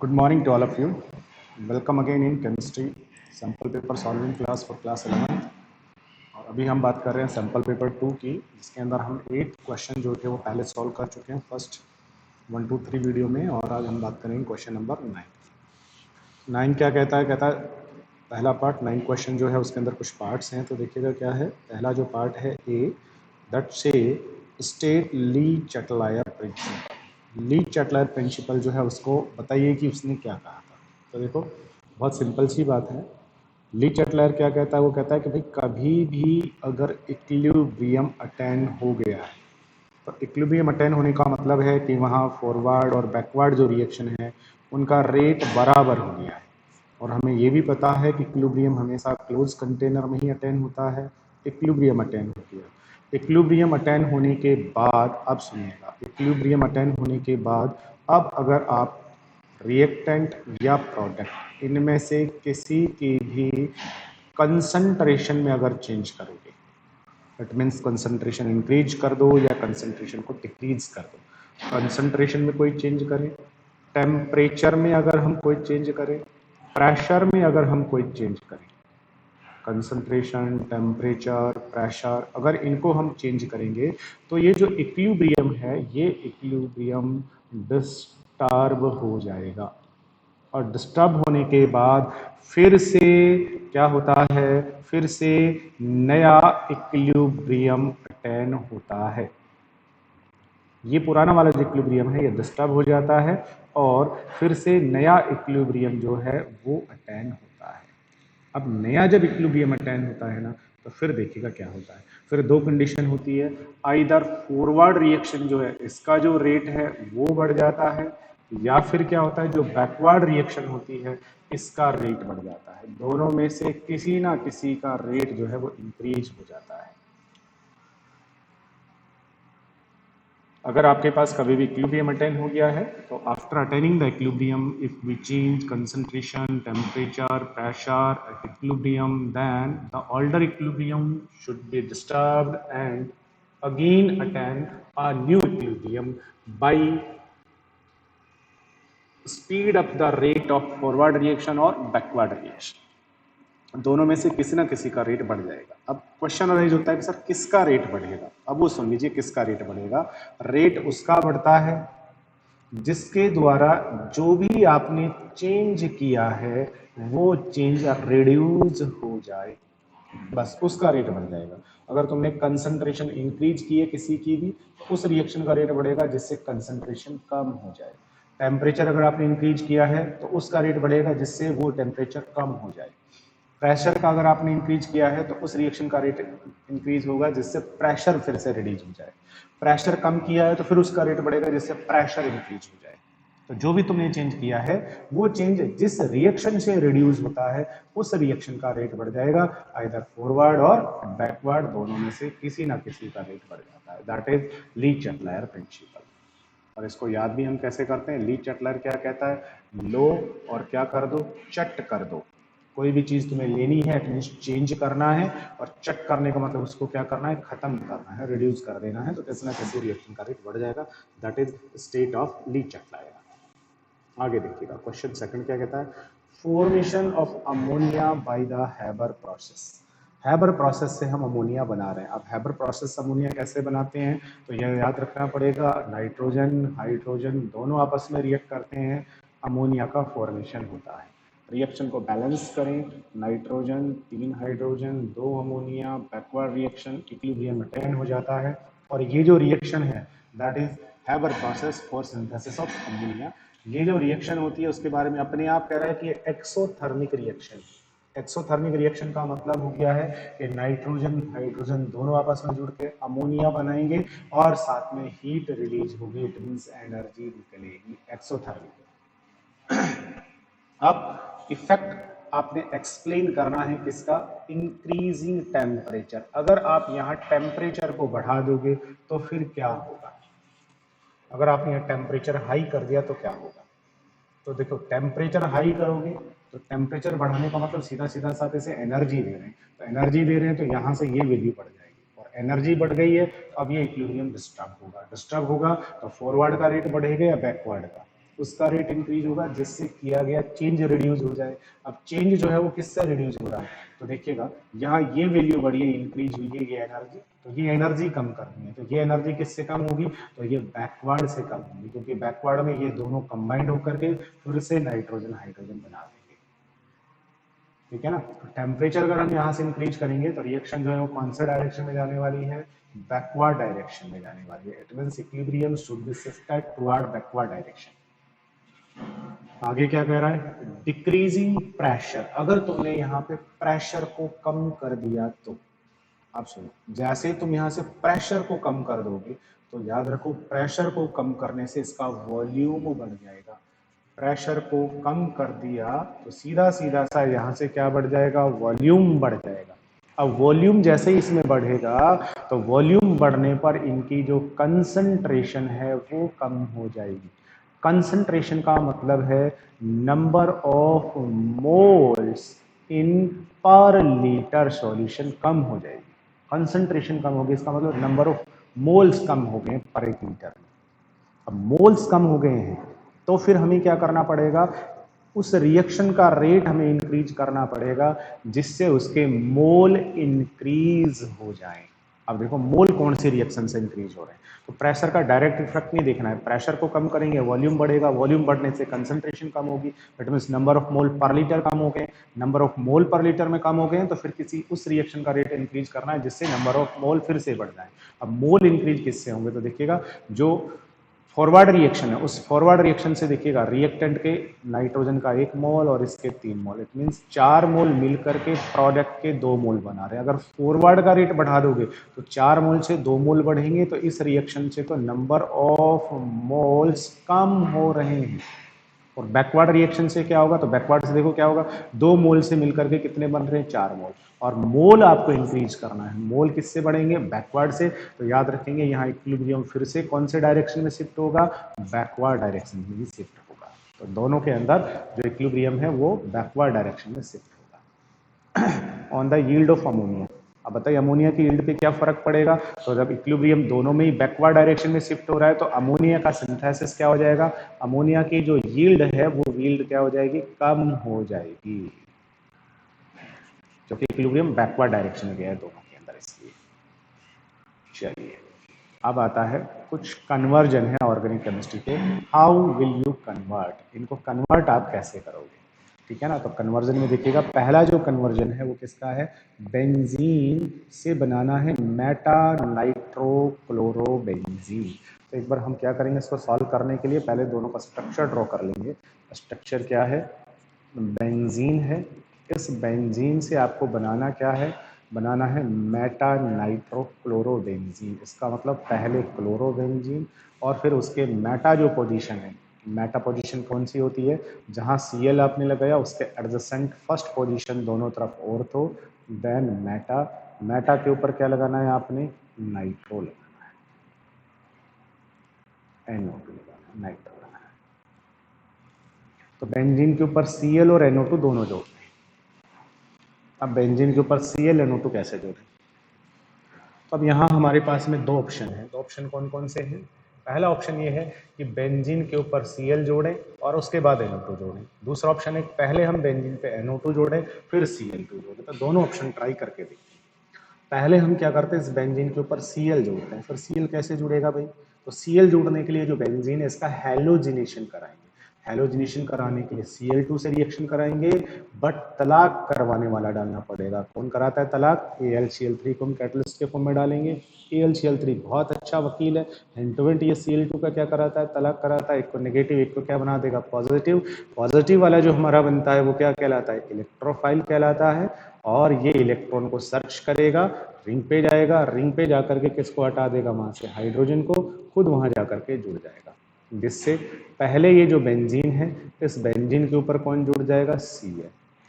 Good morning to all of you. Welcome again in chemistry sample paper solving class for class 11th। और अभी हम बात कर रहे हैं सैम्पल पेपर 2 की, जिसके अंदर हम 8 क्वेश्चन जो थे वो पहले सॉल्व कर चुके हैं फर्स्ट 1 2 3 वीडियो में। और आज हम बात करेंगे क्वेश्चन नंबर 9। क्या कहता है पहला पार्ट 9 क्वेश्चन जो है उसके अंदर कुछ पार्ट्स हैं, तो देखिएगा क्या है। पहला जो पार्ट है ए, दैट से स्टेट ली चटलायर प्रिंसिपल। ली चटलायर प्रिंसिपल जो है उसको बताइए कि उसने क्या कहा था। तो देखो बहुत सिंपल सी बात है। ली चटलायर क्या कहता है, वो कहता है कि भाई कभी भी अगर इक्विलिब्रियम अटेन हो गया है, तो इक्विलिब्रियम अटेन होने का मतलब है कि वहाँ फॉरवर्ड और बैकवर्ड जो रिएक्शन है उनका रेट बराबर हो गया है। और हमें ये भी पता है कि इक्विलिब्रियम हमेशा क्लोज कंटेनर में ही अटेन होता है। इक्विलिब्रियम अटेन होती है। इक्विलिब्रियम अटेन होने के बाद, अब सुनिएगा, इक्विलिब्रियम अटेन होने के बाद अब अगर आप रिएक्टेंट या प्रोडक्ट इनमें से किसी की भी कंसंट्रेशन में अगर चेंज करोगे, इट मीन्स कंसंट्रेशन इंक्रीज कर दो या कंसंट्रेशन को डिक्रीज कर दो। कंसंट्रेशन में कोई चेंज करें, टेम्परेचर में अगर हम कोई चेंज करें, प्रेशर में अगर हम कोई चेंज करें, कंसंट्रेशन, टेम्परेचर, प्रेशर अगर इनको हम चेंज करेंगे तो ये जो इक्विलिब्रियम है ये इक्विलिब्रियम डिस्टर्ब हो जाएगा। और डिस्टर्ब होने के बाद फिर से क्या होता है, फिर से नया इक्विलिब्रियम अटेन होता है। ये पुराना वाला जो इक्विलिब्रियम है ये डिस्टर्ब हो जाता है और फिर से नया इक्विलिब्रियम जो है वो अटेन होता है। अब नया जब इक्विलिब्रियम अटेन होता है ना, तो फिर देखिएगा क्या होता है। फिर दो कंडीशन होती है, आइदर फॉरवर्ड रिएक्शन जो है इसका जो रेट है वो बढ़ जाता है, या फिर क्या होता है जो बैकवर्ड रिएक्शन होती है इसका रेट बढ़ जाता है। दोनों में से किसी ना किसी का रेट जो है वो इंक्रीज हो जाता है। अगर आपके पास कभी भी इक्विलिब्रियम अटेन हो गया है तो after attaining the equilibrium if we change concentration, temperature, pressure at equilibrium, then the older equilibrium should be disturbed and again attain a new equilibrium by speed up the rate of forward reaction or backward reaction। दोनों में से किसी ना किसी का rate बढ़ जाएगा। अब क्वेश्चन अराइज होता है कि सर किसका रेट बढ़ेगा। अब वो सुन लीजिए किसका रेट बढ़ेगा। रेट उसका बढ़ता है जिसके द्वारा जो भी आपने चेंज किया है वो चेंज रिड्यूस हो जाए, बस उसका रेट बढ़ जाएगा। अगर तुमने कंसंट्रेशन इंक्रीज की है किसी की भी तो उस रिएक्शन का रेट बढ़ेगा जिससे कंसंट्रेशन कम हो जाए। टेम्परेचर अगर आपने इंक्रीज किया है तो उसका रेट बढ़ेगा जिससे वो टेम्परेचर कम हो जाए। प्रेशर का अगर आपने इंक्रीज किया है तो उस रिएक्शन का रेट इंक्रीज होगा जिससे प्रेशर फिर से रिड्यूस हो जाए। प्रेशर कम किया है तो फिर उसका रेट बढ़ेगा जिससे प्रेशर इंक्रीज हो जाए। तो जो भी तुमने चेंज किया है वो चेंज जिस रिएक्शन से रिड्यूस होता है उस रिएक्शन का रेट बढ़ जाएगा। आइदर फॉरवर्ड और बैकवर्ड दोनों में से किसी ना किसी का रेट बढ़ जाता है। That is Le Chatelier principle. और इसको याद भी हम कैसे करते हैं। ली चटलायर क्या कहता है, लो और क्या कर दो, चट कर दो। कोई भी चीज तुम्हें लेनी है एटलीस्ट चेंज करना है, और चट करने का मतलब उसको क्या करना है, खत्म करना है, रिड्यूस कर देना है, तो किसी ना किसी रिएक्शन का रेट बढ़ जाएगा। दैट इज स्टेट ऑफ ली चटलायर। आगे देखिएगा क्वेश्चन सेकंड क्या कहता है, formation of ammonia by the Haber process. Haber process से हम अमोनिया बना रहे हैं। अब हैबर प्रोसेस से अमोनिया कैसे बनाते हैं, तो यह याद रखना पड़ेगा। नाइट्रोजन हाइड्रोजन दोनों आपस में रिएक्ट करते हैं, अमोनिया का फॉर्मेशन होता है। रिएक्शन को बैलेंस करें, nitrogen 3 hydrogen 2 ammonia, backward reaction equilibrium attain हो जाता है। और ये जो रिएक्शन है that is Haber process for synthesis of ammonia. ये जो रिएक्शन होती है उसके बारे में अपने आप कह रहा है कि एक्सोथर्मिक रिएक्शन। एक्सोथर्मिक रिएक्शन का मतलब हो गया है कि नाइट्रोजन हाइड्रोजन दोनों आपस में जुड़ के अमोनिया बनाएंगे और साथ में हीट रिलीज होगी, इट मींस एनर्जी निकलेगी, एक्सोथर्मिक। अब इफेक्ट आपने एक्सप्लेन करना है किसका, इंक्रीजिंग टेम्परेचर। अगर आप यहाँ टेम्परेचर को बढ़ा दोगे तो फिर क्या होगा। अगर आपने यहाँ टेम्परेचर हाई कर दिया तो क्या होगा। तो देखो टेम्परेचर हाई करोगे तो टेम्परेचर बढ़ाने का मतलब सीधा सीधा साथ इसे एनर्जी दे रहे हैं, तो एनर्जी दे रहे हैं तो यहाँ से ये वैल्यू बढ़ जाएगी, और एनर्जी बढ़ गई है तो अब ये इक्विलिब्रियम डिस्टर्ब होगा। डिस्टर्ब होगा तो फॉरवर्ड का रेट बढ़ेगा या बैकवर्ड का, उसका रेट इंक्रीज होगा, जिससे किया गया चेंज रिड्यूस हो जाए। अब चेंज जो है वो किससे रिड्यूस हो रहा है, तो देखिएगा यहाँ ये वैल्यू बढ़ी है, इंक्रीज हुई है ये एनर्जी, तो ये एनर्जी कम करनी है, तो ये एनर्जी किससे कम होगी, तो ये बैकवर्ड से कम होगी, क्योंकि बैकवर्ड में ये दोनों कंबाइंड होकर के फिर से नाइट्रोजन हाइड्रोजन बना देंगे। ठीक है ना। तो टेम्परेचर अगर हम यहाँ से इंक्रीज करेंगे तो रिएक्शन जो है वो कौन से डायरेक्शन में जाने वाली है, बैकवर्ड डायरेक्शन में जाने वाली है। It means equilibrium should be shifted toward backward direction. आगे क्या कह रहा है, डिक्रीजिंग प्रेशर, अगर तुमने यहाँ पे प्रेशर को कम कर दिया तो, आप सुनो, जैसे तुम यहाँ से प्रेशर को कम कर दोगे तो याद रखो प्रेशर को कम करने से इसका वॉल्यूम बढ़ जाएगा। प्रेशर को कम कर दिया तो सीधा सीधा सा यहाँ से क्या बढ़ जाएगा, वॉल्यूम बढ़ जाएगा। अब वॉल्यूम जैसे ही इसमें बढ़ेगा तो वॉल्यूम बढ़ने पर इनकी जो कंसंट्रेशन है वो कम हो जाएगी। कंसंट्रेशन का मतलब है नंबर ऑफ मोल्स इन पर लीटर सॉल्यूशन कम हो जाएगी। कंसंट्रेशन कम होगी, इसका मतलब नंबर ऑफ मोल्स कम हो गए पर एक लीटर में। अब मोल्स कम हो गए हैं तो फिर हमें क्या करना पड़ेगा, उस रिएक्शन का रेट हमें इंक्रीज करना पड़ेगा जिससे उसके मोल इंक्रीज हो जाएं। अब देखो मोल कौन सी रिएक्शन से इंक्रीज हो रहे हैं, तो प्रेशर का डायरेक्ट इफेक्ट नहीं देखना है, प्रेशर को कम करेंगे वॉल्यूम बढ़ेगा, वॉल्यूम बढ़ने से कंसंट्रेशन कम होगी, that means number of mole पर लीटर कम हो गए, नंबर ऑफ मोल पर लीटर में कम हो गए तो फिर किसी उस रिएक्शन का रेट इंक्रीज करना है जिससे नंबर ऑफ मोल फिर से बढ़ जाए। अब मोल इंक्रीज किससे होंगे, तो देखिएगा जो फॉरवर्ड रिएक्शन है उस फॉरवर्ड रिएक्शन से देखिएगा रिएक्टेंट के नाइट्रोजन का 1 मोल और इसके 3 मोल, इट मींस 4 मोल मिलकर के प्रोडक्ट के 2 मोल बना रहे हैं। अगर फॉरवर्ड का रेट बढ़ा दोगे तो 4 मोल से 2 मोल बढ़ेंगे, तो इस रिएक्शन से तो नंबर ऑफ मोल्स कम हो रहे हैं। और बैकवर्ड रिएक्शन से क्या होगा, तो बैकवर्ड से देखो क्या होगा, 2 मोल से मिलकर के कितने बन रहे हैं, 4 मोल, और मोल आपको इंक्रीज करना है। मोल किससे बढ़ेंगे, बैकवर्ड से, तो याद रखेंगे यहाँ इक्विलिब्रियम फिर से कौन से डायरेक्शन में शिफ्ट होगा, बैकवर्ड डायरेक्शन में ही शिफ्ट होगा। तो दोनों के अंदर जो इक्विलिब्रियम है वो बैकवर्ड डायरेक्शन में शिफ्ट होगा। On the yield of ammonia, अब बताइए अमोनिया की यील्ड पे क्या फर्क पड़ेगा, तो जब इक्विलिब्रियम दोनों में ही बैकवर्ड डायरेक्शन में शिफ्ट हो रहा है तो अमोनिया का सिंथेसिस क्या हो जाएगा, अमोनिया की जो यील्ड है वो यील्ड क्या हो जाएगी, कम हो जाएगी, क्योंकि इक्विलिब्रियम बैकवर्ड डायरेक्शन में गया है दोनों के अंदर। इसलिए चलिए अब आता है कुछ कन्वर्जन है ऑर्गेनिक केमिस्ट्री के, हाउ विल यू कन्वर्ट, इनको कन्वर्ट आप कैसे करोगे। ठीक है ना। तो कन्वर्जन में देखिएगा पहला जो कन्वर्जन है वो किसका है, बेंजीन से बनाना है मेटा नाइट्रोक्लोरोबेंजीन। तो एक बार हम क्या करेंगे, इसको सॉल्व करने के लिए पहले दोनों का स्ट्रक्चर ड्रॉ कर लेंगे। स्ट्रक्चर क्या है, बेंजीन है, इस बेंजीन से आपको बनाना क्या है, बनाना है मेटा नाइट्रोक्लोरोबेंजीन। इसका मतलब पहले क्लोरोबेंजीन और फिर उसके मेटा जो पोजीशन है, मेटा पोजीशन कौन सी होती है, जहाँ Cl आपने लगाया उसके एडजेसेंट फर्स्ट पोजीशन दोनों तरफ ऑर्थो, देन मेटा, मेटा के ऊपर क्या लगाना है आपने, नाइट्रो लगाना है, NO2 लगाना है, नाइट्रो लगाना है। तो बेंजीन के ऊपर Cl और NO2 दोनों जोड़ते हैं। अब बेंजीन के ऊपर Cl NO2 कैसे जोड़ें, तो अब यहाँ हमारे पास में दो ऑप्शन है। दो ऑप्शन कौन कौन से हैं, पहला ऑप्शन ये है कि बेंजीन के ऊपर Cl जोड़ें और उसके बाद NO2 जोड़ें। दूसरा ऑप्शन है पहले हम बेंजीन पे NO2 जोड़ें फिर Cl2 जोड़ें। तो दोनों ऑप्शन ट्राई करके देखते हैं। पहले हम क्या करते हैं, इस बेंजीन के ऊपर Cl जोड़ते हैं। फिर Cl कैसे जुड़ेगा भाई, तो Cl जोड़ने के लिए जो बेंजीन है इसका हैलोजिनेशन कराएंगे। हैलोजिनेशन कराने के लिए Cl2 से रिएक्शन कराएंगे, बट तलाक करवाने वाला डालना पड़ेगा। कौन कराता है तलाक, AlCl3 को हम कैटलिस्ट के फॉर्म में डालेंगे। AlCl3 बहुत अच्छा वकील है, हिंट टू हिंट ये Cl2 का क्या कराता है, तलाक कराता है। एक को नेगेटिव एक को क्या बना देगा, पॉजिटिव। पॉजिटिव वाला जो हमारा बनता है वो क्या कहलाता है, इलेक्ट्रोफाइल कहलाता है। और ये इलेक्ट्रॉन को सर्च करेगा, रिंग पे जाएगा, रिंग पे जाकर के किसको हटा देगा, वहां से हाइड्रोजन को, खुद वहां जाकर के जुड़ जाएगा। जिससे पहले ये जो बेंजीन है इस बेंजीन के ऊपर कौन जुड़ जाएगा, Cl।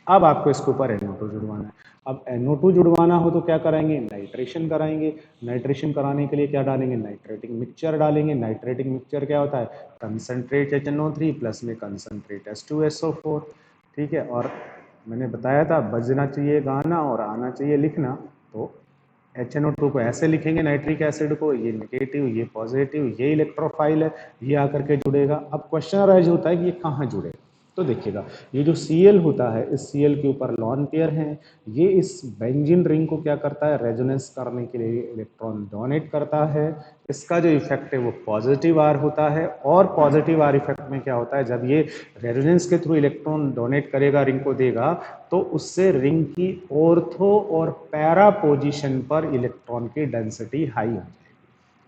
अब आपको इसके ऊपर NO2 जुड़वाना है। अब NO2 जुड़वाना हो तो क्या कराएंगे, नाइट्रेशन कराएंगे। नाइट्रेशन कराने के लिए क्या डालेंगे, नाइट्रेटिंग मिक्सचर डालेंगे। नाइट्रेटिंग मिक्सचर क्या होता है, कंसंट्रेट HNO3 प्लस में कंसंट्रेट H2SO4। ठीक है, और मैंने बताया था बजना चाहिए गाना और आना चाहिए लिखना, तो HNO2 को ऐसे लिखेंगे नाइट्रिक एसिड को, ये नेगेटिव, ये पॉजिटिव, ये इलेक्ट्रोफाइल है, ये आकर के जुड़ेगा। अब क्वेश्चन अराइज होता है कि ये कहाँ जुड़ेगा। तो देखिएगा ये जो Cl होता है, इस Cl के ऊपर लॉन पेयर है, ये इस बेंजीन रिंग को क्या करता है, रेजोनेंस करने के लिए इलेक्ट्रॉन डोनेट करता है। इसका जो इफेक्ट है वो पॉजिटिव आर होता है, और पॉजिटिव आर इफेक्ट में क्या होता है, जब ये रेजोनेंस के थ्रू इलेक्ट्रॉन डोनेट करेगा, रिंग को देगा, तो उससे रिंग की ऑर्थो और पैरा पोजीशन पर इलेक्ट्रॉन की डेंसिटी हाई हो जाएगी।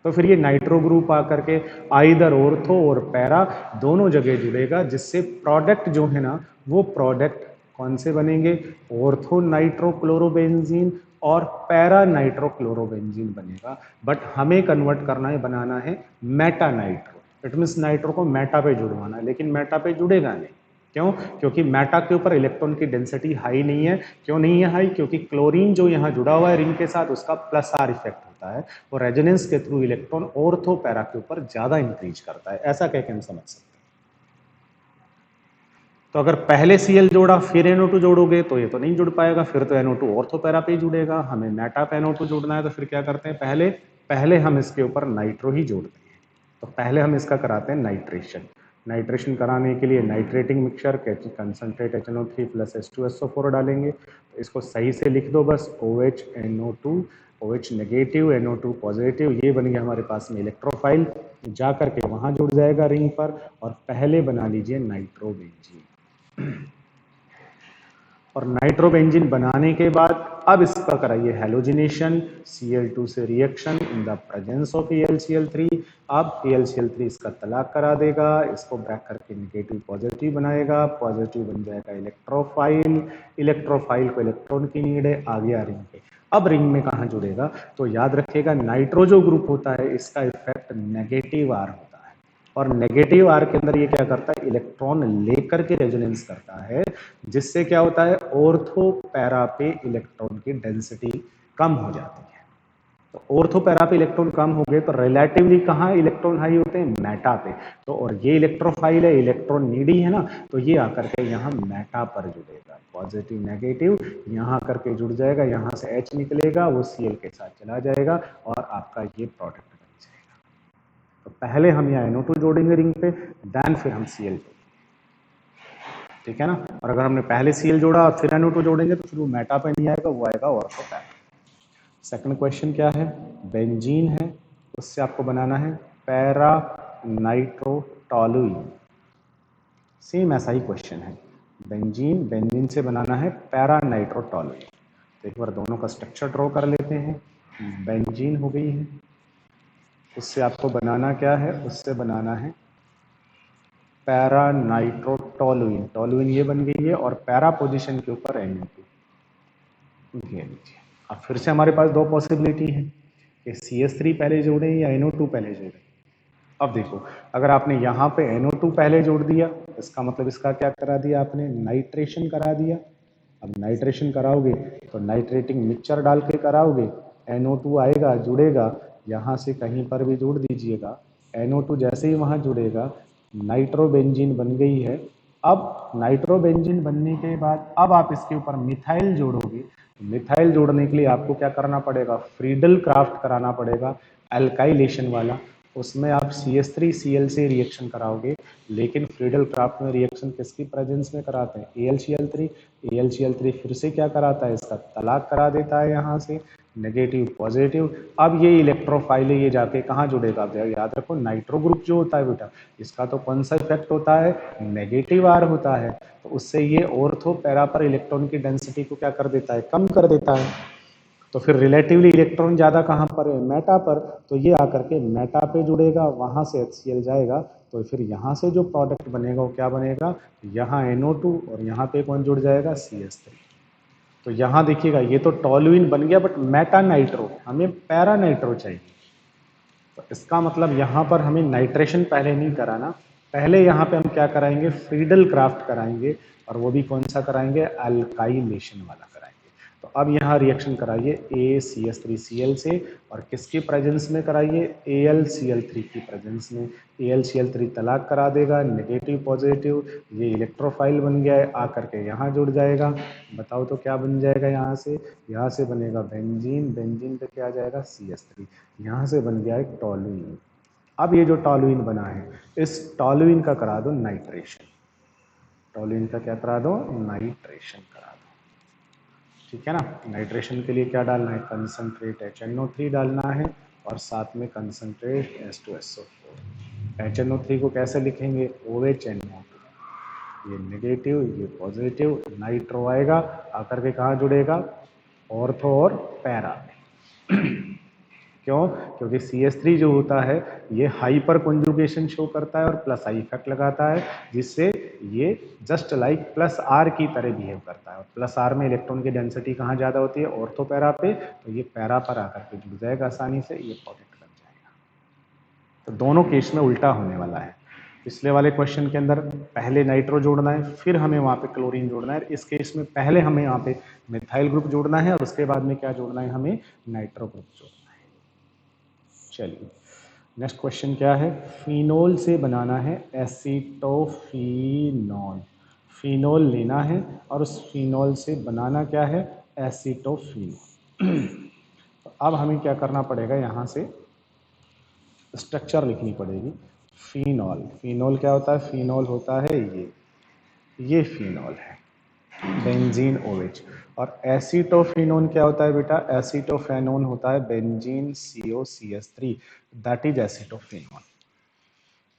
तो फिर ये नाइट्रो ग्रुप आकर के आइदर ऑर्थो और पैरा दोनों जगह जुड़ेगा, जिससे प्रोडक्ट जो है ना, वो प्रोडक्ट कौन से बनेंगे, ऑर्थो नाइट्रोक्लोरोबेंजीन और पैरा नाइट्रोक्लोरोबेंजीन बनेगा। बट हमें कन्वर्ट करना है, बनाना है Meta nitro. It means nitro को मेटा पे जुड़वाना है, लेकिन मेटा पे जुड़ेगा नहीं। क्यों? क्योंकि मेटा के ऊपर इलेक्ट्रॉन की डेंसिटी हाई नहीं है। क्यों नहीं है हाई? क्योंकि क्लोरीन जो यहाँ जुड़ा हुआ है रिंग के साथ, उसका प्लस आर इफेक्ट होता है, और रेजोनेंस के थ्रू इलेक्ट्रॉन ऑर्थो पैरा के ऊपर ज्यादा इंक्रीज करता है। ऐसा कह के हम समझ सकते हैं। तो अगर पहले Cl जोड़ा फिर NO2 जोड़ोगे तो ये तो नहीं जुड़ पाएगा, फिर तो NO2 ऑर्थो पैरा पे ही जुड़ेगा। हमें मेटा पे NO2 जोड़ना है, तो फिर क्या करते हैं, पहले हम इसके ऊपर नाइट्रो ही जोड़ते हैं। तो पहले हम इसका कराते हैं नाइट्रेशन। नाइट्रेशन कराने के लिए nitrating mixture concentrate HNO3 plus H2SO4 डालेंगे। तो इसको सही से लिख दो बस, OH NO2, OH negative, NO2 positive, ये बन गया हमारे पास में इलेक्ट्रोफाइल, जा करके वहां जुड़ जाएगा रिंग पर। और पहले बना लीजिए नाइट्रोबेंजीन। और नाइट्रोबेंजीन बनाने के बाद अब इसका कराइए हैलोजिनेशन, Cl2 से reaction in the presence of AlCl3। अब AlCl3 इसका तलाक करा देगा, इसको ब्रेक करके नेगेटिव पॉजिटिव बनाएगा, पॉजिटिव बन जाएगा इलेक्ट्रोफाइल, इलेक्ट्रोफाइल को इलेक्ट्रॉन की नीड है, आ गया रिंग पे। अब रिंग में कहाँ जुड़ेगा, तो याद रखिएगा नाइट्रो जो ग्रुप होता है, इसका इफेक्ट नेगेटिव आर होता है, और नेगेटिव आर के अंदर ये क्या करता है, इलेक्ट्रॉन लेकर के रेजोनेंस करता है, जिससे क्या होता है, ऑर्थो पैरा पे इलेक्ट्रॉन की डेंसिटी कम हो जाती है। तो ऑर्थो पैरा पे इलेक्ट्रॉन कम हो गए तो रिलेटिवली कहाँ इलेक्ट्रॉन हाई होते हैं, मेटा पे। तो और ये इलेक्ट्रोफाइल है, इलेक्ट्रॉन नीडी है ना, तो ये आकर के यहाँ मेटा पर जुड़ेगा। पॉजिटिव नेगेटिव यहाँ आकर के जुड़ जाएगा, यहाँ से H निकलेगा, वो Cl के साथ चला जाएगा, और आपका ये प्रोडक्ट बन जाएगा। तो पहले हम यहाँ NO2 जोड़ेंगे रिंग पे, देन फिर हम Cl जोड़ेंगे, ठीक है ना। और अगर हमने पहले Cl जोड़ा और फिर NO2 जोड़ेंगे तो फिर वो मेटा पे नहीं आएगा, वो आएगा ऑर्थो पैरा। सेकंड क्वेश्चन क्या है, बेंजीन है, उससे आपको बनाना है पैरा नाइट्रोटोलुइन। सेम ऐसा ही क्वेश्चन है, बेंजीन से बनाना है पैरा नाइट्रोटोलुइन। तो एक बार दोनों का स्ट्रक्चर ड्रॉ कर लेते हैं। बेंजीन हो गई है, उससे आपको बनाना क्या है, उससे बनाना है पैरा नाइट्रोटोलुइन। टोलुइन ये बन गई है, और पैरा पोजीशन के ऊपर NO2 ये लीजिए। अब फिर से हमारे पास दो पॉसिबिलिटी है कि CH3 पहले जोड़ें या NO2 पहले जोड़ें। अब देखो, अगर आपने यहाँ पे NO2 पहले जोड़ दिया, इसका मतलब इसका क्या करा दिया आपने, नाइट्रेशन करा दिया। अब नाइट्रेशन कराओगे तो नाइट्रेटिंग मिक्सचर डाल के कराओगे, NO2 आएगा, जुड़ेगा, यहाँ से कहीं पर भी जोड़ दीजिएगा। NO2 जैसे ही वहाँ जुड़ेगा, नाइट्रोबेंजीन बन गई है। अब नाइट्रोबेंजीन बनने के बाद अब आप इसके ऊपर मिथाइल जोड़ोगे। मिथाइल जोड़ने के लिए आपको क्या करना पड़ेगा, फ्रीडल क्राफ्ट कराना पड़ेगा, एल्काइलेशन वाला। उसमें आप CH3Cl से रिएक्शन कराओगे, लेकिन फ्रीडल क्राफ्ट में रिएक्शन किसकी प्रेजेंस में कराते हैं, AlCl3 फिर से क्या कराता है, इसका तलाक करा देता है यहाँ से, नेगेटिव पॉजिटिव। अब ये इलेक्ट्रोफाइल ये जाके कहाँ जुड़ेगा, याद रखो नाइट्रो ग्रुप जो होता है बेटा, इसका तो कौन सा इफेक्ट होता है, नेगेटिव आर होता है। तो उससे ये ऑर्थो पैरा पर इलेक्ट्रॉन की डेंसिटी को क्या कर देता है, कम कर देता है। तो फिर रिलेटिवली इलेक्ट्रॉन ज्यादा कहाँ पर है, मेटा पर। तो ये आकर के मेटा पे जुड़ेगा, वहां से HCl जाएगा, तो फिर यहाँ से जो प्रोडक्ट बनेगा वो क्या बनेगा, यहाँ NO2 और यहाँ पे कौन जुड़ जाएगा, CH3। तो यहाँ देखिएगा ये तो टोलुइन बन गया, बट मेटा नाइट्रो, हमें पैरा नाइट्रो चाहिए। तो इसका मतलब यहाँ पर हमें नाइट्रेशन पहले नहीं कराना, पहले यहाँ पे हम क्या कराएंगे, फ्रीडल क्राफ्ट कराएंगे, और वो भी कौन सा कराएंगे, अल्काइलेशन वाला कराएंगे। तो तो अब यहाँ रिएक्शन कराइए ACH3Cl से, और किसके प्रेजेंस में कराइए, AlCl3 की प्रेजेंस में। AlCl3 तलाक करा देगा, नेगेटिव पॉजिटिव, ये इलेक्ट्रोफाइल बन गया है, आकर के यहाँ जुड़ जाएगा। बताओ तो क्या बन जाएगा यहाँ से बनेगा बेंजीन, बेंजीन पे क्या आ जाएगा CH3, यहाँ से बन गया एक टॉलुइन। अब ये जो टॉलुइन बना है, इस टॉलुइन का करा दो नाइट्रेशन, टॉलुइन का क्या करा दो, नाइट्रेशन करा दो। ठीक है ना। नाइट्रेशन के लिए क्या डालना है, कंसंट्रेट HNO3 डालना है, और साथ में कंसंट्रेट H2SO4। HNO3 को कैसे लिखेंगे, OHNO2, ये नेगेटिव ये पॉजिटिव, नाइट्रो आएगा, आकर के कहाँ जुड़ेगा, ऑर्थो और पैरा में। क्यों, क्योंकि CH3 जो होता है ये हाइपर कॉन्जुगेशन शो करता है और प्लस आई इफेक्ट लगाता है, जिससे ये जस्ट लाइक प्लस आर की तरह बिहेव करता है। और प्लस आर में इलेक्ट्रॉन की डेंसिटी कहाँ ज़्यादा होती है, ऑर्थो पैरा पे, तो ये पैरा पर आकर के जुड़ जाएगा आसानी से, ये प्रोडक्ट बन जाएगा। तो दोनों केस में उल्टा होने वाला है। पिछले वाले क्वेश्चन के अंदर पहले नाइट्रो जोड़ना है, फिर हमें वहाँ पे क्लोरीन जोड़ना है। इस केस में पहले हमें यहाँ पे मिथाइल ग्रुप जोड़ना है और उसके बाद में क्या जोड़ना है, हमें नाइट्रो ग्रुप जोड़ना है। चलिए नेक्स्ट क्वेश्चन क्या है, फिनोल से बनाना है एसीटोफिनॉल। फिनोल लेना है और उस फिनोल से बनाना क्या है, एसीटोफिनॉल। तो अब हमें क्या करना पड़ेगा, यहाँ से स्ट्रक्चर लिखनी पड़ेगी। फिनॉल, फिनॉल क्या होता है, फिनॉल होता है ये फिनॉल है, बेंजीन OH। और एसीटोफिनोन क्या होता है बेटा, एसीटोफेनोन होता है benzene COCH3, that is acetophenone.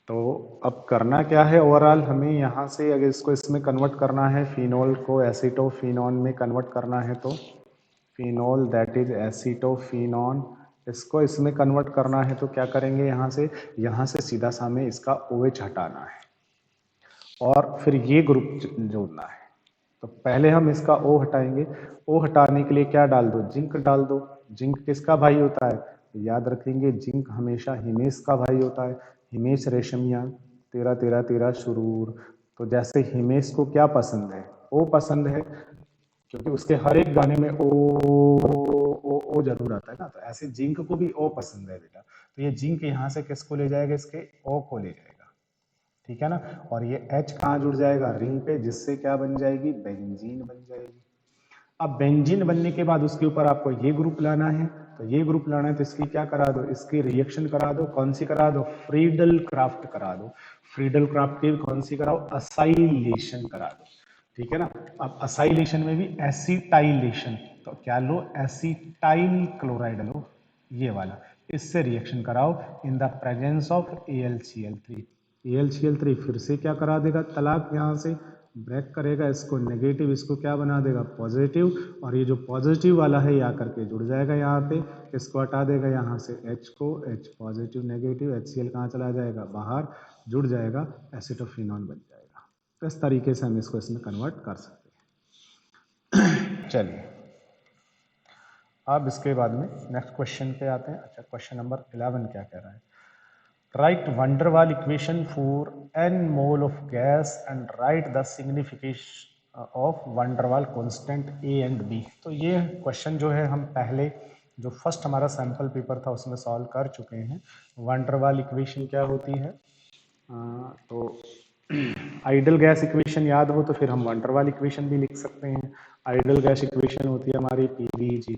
तो अब करना क्या है, ओवरऑल हमें यहाँ से अगर इसको इसमें कन्वर्ट करना है, फिनोल को एसीटोफिनोन में कन्वर्ट करना है, तो फिनोल दैट इज एसीटोफिनोन, इसको इसमें कन्वर्ट करना है तो क्या करेंगे, यहाँ से सीधा सा हमें इसका OH हटाना है और फिर ये ग्रुप जोड़ना है। तो पहले हम इसका O हटाएंगे। O हटाने के लिए क्या डाल दो, जिंक डाल दो। जिंक किसका भाई होता है, याद रखेंगे जिंक हमेशा हिमेश का भाई होता है। हिमेश रेशमिया तेरा तेरा तेरा शुरूर। तो जैसे हिमेश को क्या पसंद है, O पसंद है, क्योंकि उसके हर एक गाने में ओ जरूर आता है ना, तो ऐसे जिंक को भी O पसंद है बेटा। तो ये जिंक यहाँ से किसको ले जाएगा, इसके O को ले जाएगा। ठीक है ना। और ये H कहाँ जुड़ जाएगा, रिंग पे, जिससे क्या बन जाएगी, बेंजीन बन जाएगी। अब बेंजीन बनने के बाद उसके ऊपर आपको ये ग्रुप लाना है, तो ये ग्रुप लाना है तो इसकी क्या करा दो, इसकी रिएक्शन करा दो। कौन सी करा दो, फ्रीडल क्राफ्ट करा दो। फ्रीडल क्राफ्ट की कौन सी कराओ, असाइलेशन करा दो। ठीक है ना। अब असाइलेशन में भी एसिटाइलेशन, तो क्या लो, एसिटाइल क्लोराइड लो, ये वाला, इससे रिएक्शन कराओ in the presence of AlCl3। AlCl3 फिर से क्या करा देगा, तलाक, यहाँ से ब्रेक करेगा, इसको नेगेटिव, इसको क्या बना देगा, पॉजिटिव। और ये जो पॉजिटिव वाला है ये आकर के जुड़ जाएगा यहाँ पे, इसको हटा देगा यहाँ से H को, H पॉजिटिव नेगेटिव, HCl कहाँ चला जाएगा, बाहर, जुड़ जाएगा, एसिटोफिनॉन बन जाएगा। तो इस तरीके से हम इसको इसमें कन्वर्ट कर सकते हैं। चलिए अब इसके बाद में नेक्स्ट क्वेश्चन पे आते हैं। अच्छा, क्वेश्चन नंबर 11 क्या कह रहा है, write van der Waal equation for n mole of gas and write the signification of van der Waal constant A and B। तो ये क्वेश्चन जो है हम पहले जो फर्स्ट हमारा सैम्पल पेपर था उसमें सॉल्व कर चुके हैं। van der Waal इक्वेशन क्या होती है, तो आइडल गैस इक्वेशन याद हो तो फिर हम van der Waal इक्वेशन भी लिख सकते हैं। आइडल गैस इक्वेशन होती है हमारी PV =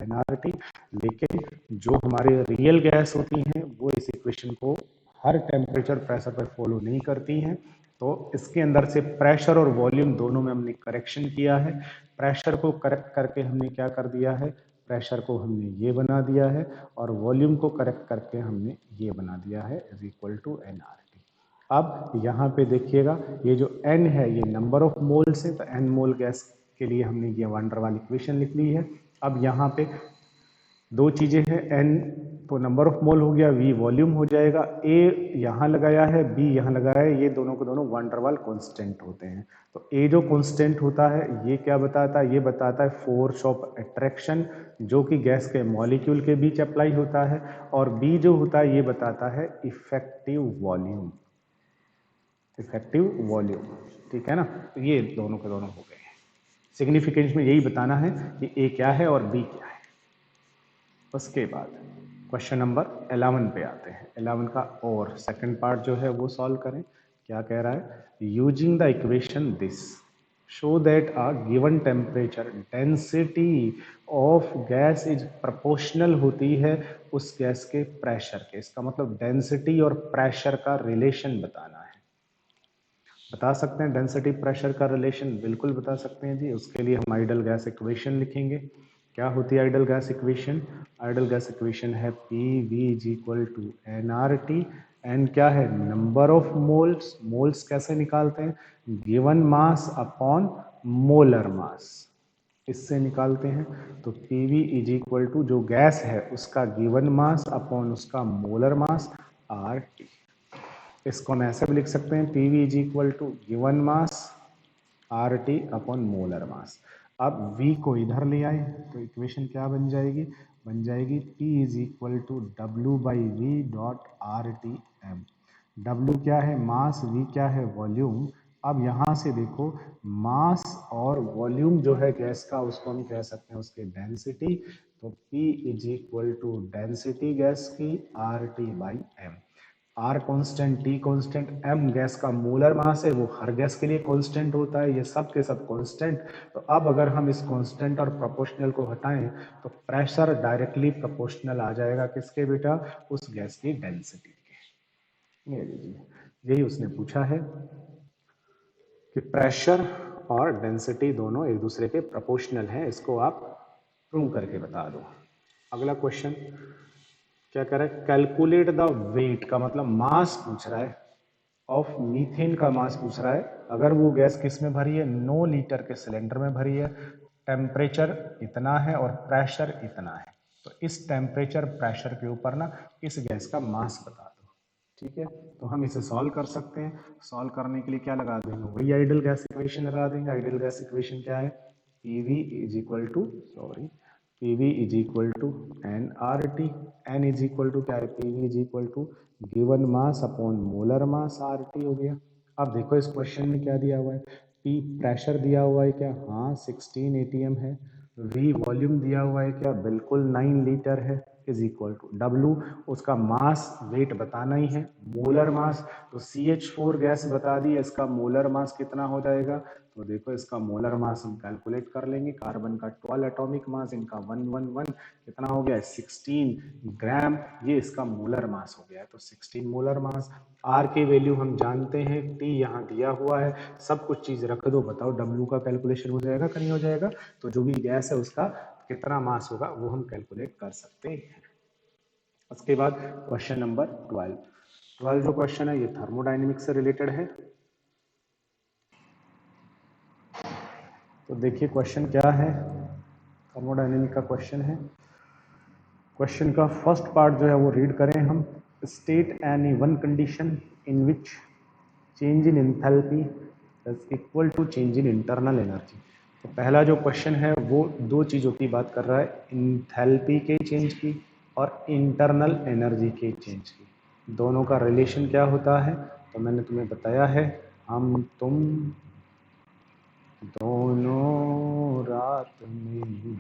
nRT, लेकिन जो हमारे रियल गैस होती हैं वो इस इक्वेशन को हर टेम्परेचर प्रेशर पर फॉलो नहीं करती हैं। तो इसके अंदर से प्रेशर और वॉल्यूम दोनों में हमने करेक्शन किया है। प्रेशर को करेक्ट करके हमने क्या कर दिया है, प्रेशर को हमने ये बना दिया है, और वॉल्यूम को करेक्ट करके हमने ये बना दिया है = nRT। अब यहाँ पे देखिएगा ये जो n है ये नंबर ऑफ मोल्स है, तो n मोल गैस के लिए हमने ये van der Waal इक्वेशन लिख ली है। अब यहाँ पे दो चीजें हैं, n तो नंबर ऑफ मोल हो गया, v वॉल्यूम हो जाएगा, a यहाँ लगाया है, b यहाँ लगाया है, ये दोनों को दोनों van der Waal कांस्टेंट होते हैं। तो a जो कांस्टेंट होता है ये क्या बताता है, ये बताता है फोर्स ऑफ अट्रैक्शन जो कि गैस के मॉलिक्यूल के बीच अप्लाई होता है, और b जो होता है ये बताता है इफेक्टिव वॉल्यूम, इफेक्टिव वॉल्यूम। ठीक है ना। तो ये दोनों के दोनों हो गए। सिग्निफिकेंस में यही बताना है कि ए क्या है और बी क्या है। उसके बाद क्वेश्चन नंबर 11 पे आते हैं। 11 का और सेकंड पार्ट जो है वो सॉल्व करें। क्या कह रहा है, using the equation this show that a given temperature density of gas is proportional होती है उस गैस के प्रेशर के। इसका मतलब डेंसिटी और प्रेशर का रिलेशन बताना है। बता सकते हैं डेंसिटी प्रेशर का रिलेशन, बिल्कुल बता सकते हैं जी। उसके लिए हम आइडियल गैस इक्वेशन लिखेंगे। क्या होती है ideal gas equation? Ideal gas equation है P V is equal to N R T. N क्या है? Number of moles. मोल्स कैसे निकालते हैं? Given mass upon molar mass, इससे निकालते हैं। तो P V is equal to जो गैस है उसका गिवन मास अपॉन उसका मोलर मास आर टी। इसको हम ऐसे भी लिख सकते हैं, P V is equal to given mass R T upon molar मास। अब v को इधर ले आए तो इक्वेशन क्या बन जाएगी? बन जाएगी P is equal to W by V dot R T M. W क्या है? मास। v क्या है? वॉल्यूम। अब यहाँ से देखो, मास और वॉल्यूम जो है गैस का उसको हम कह सकते हैं उसकी डेंसिटी। तो P is equal to density gas की R T by M. R constant, T constant, M gas का मोलर मास है, वो हर गैस के लिए कांस्टेंट होता है, ये सब के सब कांस्टेंट। तो अब अगर हम इस कांस्टेंट और प्रोपोर्शनल को हटाएं तो प्रेशर डायरेक्टली प्रोपोर्शनल आ जाएगा किसके बेटा? उस गैस की डेंसिटी के। ये लीजिए, यही उसने पूछा है कि प्रेशर और डेंसिटी दोनों एक दूसरे के प्रोपोर्शनल हैं, इसको आप प्रूव करके बता दो। अगला क्वेश्चन क्या कह रहा है? कैलकुलेट द वेट का मतलब मास पूछ रहा है, ऑफ मीथेन का मास पूछ रहा है। अगर वो गैस किस में भरी है? 9 लीटर के सिलेंडर में भरी है, टेम्परेचर इतना है और प्रेशर इतना है। तो इस टेम्परेचर प्रेशर के ऊपर ना इस गैस का मास बता दो। ठीक है, तो हम इसे सॉल्व कर सकते हैं। सॉल्व करने के लिए क्या लगा देंगे? वही आइडियल गैस इक्वेशन लगा देंगे। आइडियल गैस इक्वेशन क्या है? PV is equal to PV is equal to N R T. N is equal to क्या है? PV is equal to given mass upon molar mass R T हो गया। अब देखो इस क्वेश्चन में क्या दिया हुआ है? पी प्रेशर दिया हुआ है क्या? हाँ 16 एटीएम है। वी वॉल्यूम दिया हुआ है क्या? बिल्कुल 9 लीटर है। इज इक्वल टू डब्ल्यू उसका मास वेट बताना ही है, मोलर मास। तो CH4 गैस बता दी, इसका मोलर मास कितना हो जाएगा? तो देखो इसका मोलर मास हम कैलकुलेट कर लेंगे। कार्बन का 12 एटॉमिक मास, इनका 111 कितना हो गया? 16 ग्राम। ये इसका मोलर मास हो गया। तो 16 मोलर मास। आर की वैल्यू हम जानते हैं, टी यहाँ दिया हुआ है, सब कुछ चीज रख दो। बताओ डब्ल्यू का कैलकुलेशन हो जाएगा कि नहीं हो जाएगा? तो जो भी गैस है उसका कितना मास होगा वो हम कैलकुलेट कर सकते हैं। उसके बाद क्वेश्चन नंबर 12 जो क्वेश्चन है ये थर्मोडायनेमिक्स से रिलेटेड है। तो देखिए क्वेश्चन क्या है, थर्मोडायनेमिक का क्वेश्चन है। क्वेश्चन का फर्स्ट पार्ट जो है वो रीड करें हम। State any one condition in which change in enthalpy is equal to change in internal energy. तो पहला जो क्वेश्चन है वो दो चीज़ों की बात कर रहा है, इंथैल्पी के चेंज की और इंटरनल एनर्जी के चेंज की। दोनों का रिलेशन क्या होता है? तो मैंने तुम्हें बताया है, हम तुम दोनों रात में,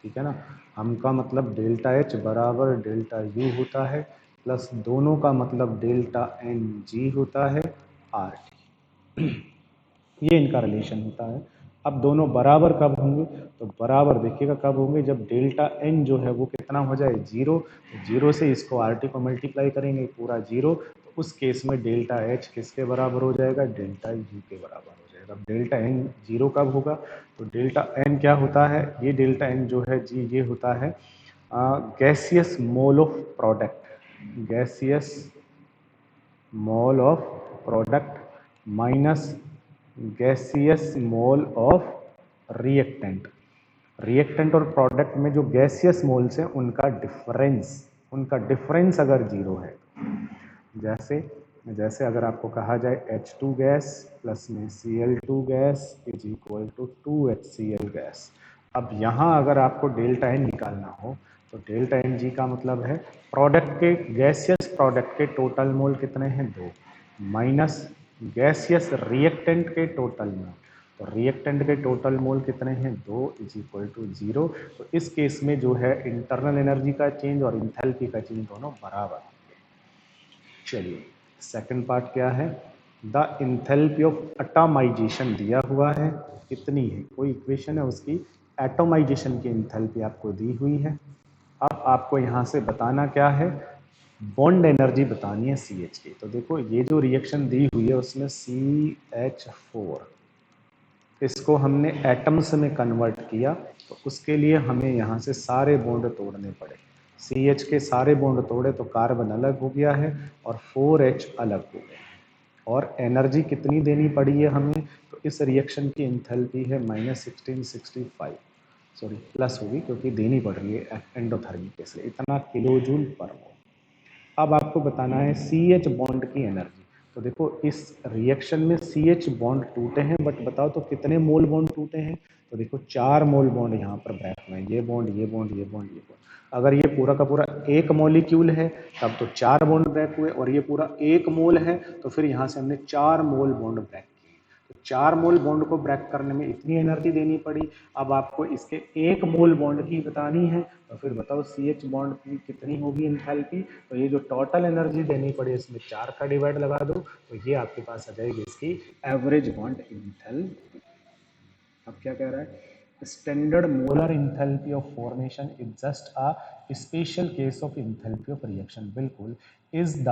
ठीक है ना। हम का मतलब डेल्टा एच बराबर डेल्टा यू होता है, प्लस दोनों का मतलब डेल्टा एन जी होता है आर टी। ये इनका रिलेशन होता है। अब दोनों बराबर कब होंगे? तो बराबर देखिएगा कब होंगे, जब डेल्टा एन जो है वो कितना हो जाए? 0। तो 0 से इसको आर टी को मल्टीप्लाई करेंगे पूरा 0, तो उस केस में डेल्टा एच किसके बराबर हो जाएगा? डेल्टा यू के बराबर हो जाएगा। अब डेल्टा एन 0 कब होगा? तो डेल्टा एन क्या होता है? ये डेल्टा एन जो है जी ये होता है gaseous mole of product, gaseous mole of product minus gaseous mole of reactant. Reactant और प्रोडक्ट में जो गैसियस मोल्स हैं उनका डिफरेंस अगर 0 है, जैसे जैसे अगर आपको कहा जाए H2 गैस प्लस में Cl2 gas is equal to 2HCl gas. अब यहाँ अगर आपको डेल्टा एन निकालना हो तो डेल्टा एन जी का मतलब है प्रोडक्ट के, गैसियस प्रोडक्ट के टोटल मोल कितने हैं? 2, माइनस गैसियस रिएक्टेंट के टोटल मोल। तो रिएक्टेंट के टोटल मोल कितने हैं 2 इज इक्वल टू 0। तो इस केस में जो है इंटरनल एनर्जी का चेंज और इंथैल्पी का चेंज दोनों बराबर होंगे। चलिए सेकंड पार्ट क्या है, द इंथैल्पी ऑफ एटमाइजेशन दिया हुआ है, कितनी है, कोई इक्वेशन है उसकी एटमाइजेशन की इंथैल्पी आपको दी हुई है। अब आपको यहाँ से बताना क्या है, बॉन्ड एनर्जी बतानी है CH की। तो देखो ये जो रिएक्शन दी हुई है उसमें CH4, इसको हमने एटम्स में कन्वर्ट किया, तो उसके लिए हमें यहाँ से सारे बॉन्ड तोड़ने पड़े। CH के सारे बॉन्ड तोड़े तो कार्बन अलग हो गया है और 4H अलग हो गया है। और एनर्जी कितनी देनी पड़ी है हमें, तो इस रिएक्शन की इंथैल्पी है -1665, सॉरी प्लस होगी क्योंकि देनी पड़ रही है एंडोथर्मिक, इसलिए इतना किलो जूल पर मोल। अब आपको बताना है CH बॉन्ड की एनर्जी। तो देखो इस रिएक्शन में CH बॉन्ड टूटे हैं, बट बताओ तो कितने मोल बॉन्ड टूटे हैं, तो देखो 4 मोल बॉन्ड यहाँ पर ब्रेक हुए हैं, ये बॉन्ड ये बॉन्ड ये बॉन्ड ये बॉन्ड। अगर ये पूरा का पूरा एक मॉलिक्यूल है तब तो 4 बॉन्ड ब्रेक हुए, और ये पूरा 1 मोल है तो फिर यहाँ से हमने 4 मोल बॉन्ड ब्रेक किए। तो 4 मोल बॉन्ड को ब्रेक करने में इतनी एनर्जी देनी पड़ी। अब आपको इसके 1 मोल बॉन्ड की बतानी है, तो फिर बताओ CH बॉन्ड की कितनी होगी एंथैल्पी। तो ये जो टोटल एनर्जी देनी पड़ी इसमें 4 का डिवाइड लगा दो, तो ये आपके पास आ जाएगी इसकी एवरेज बॉन्ड एंथैल्पी। अब क्या कह रहा है, standard molar enthalpy of formation is just a special case of enthalpy of reaction. बिल्कुल, is the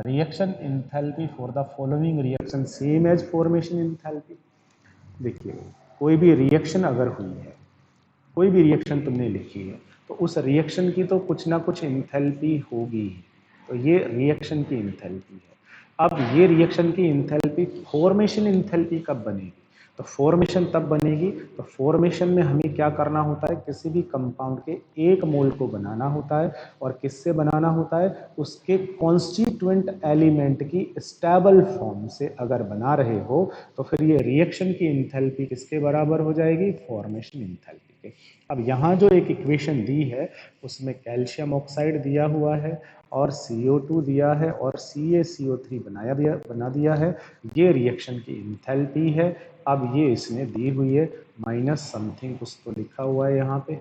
reaction enthalpy for the following reaction same as formation enthalpy. देखिए कोई भी रिएक्शन अगर हुई है, कोई भी रिएक्शन तुमने लिखी है, तो उस रिएक्शन की तो कुछ ना कुछ इंथैल्पी होगी, तो ये रिएक्शन की इंथैल्पी है। अब ये रिएक्शन की इंथैल्पी फॉर्मेशन इंथैल्पी कब बनेगी, तो फॉर्मेशन तब बनेगी, तो फॉर्मेशन में हमें क्या करना होता है, किसी भी कंपाउंड के 1 मोल को बनाना होता है, और किससे बनाना होता है, उसके कॉन्स्टिट्यूएंट एलिमेंट की स्टेबल फॉर्म से अगर बना रहे हो, तो फिर ये रिएक्शन की इंथैल्पी किसके बराबर हो जाएगी, फॉर्मेशन इंथैल्पी के। अब यहाँ जो एक इक्वेशन दी है उसमें कैल्शियम ऑक्साइड दिया हुआ है और CO2 दिया है और CaCO3 बना दिया है, ये रिएक्शन की इंथैल्पी है। अब ये इसने दी हुई है माइनस समथिंग, कुछ तो लिखा हुआ है यहाँ पे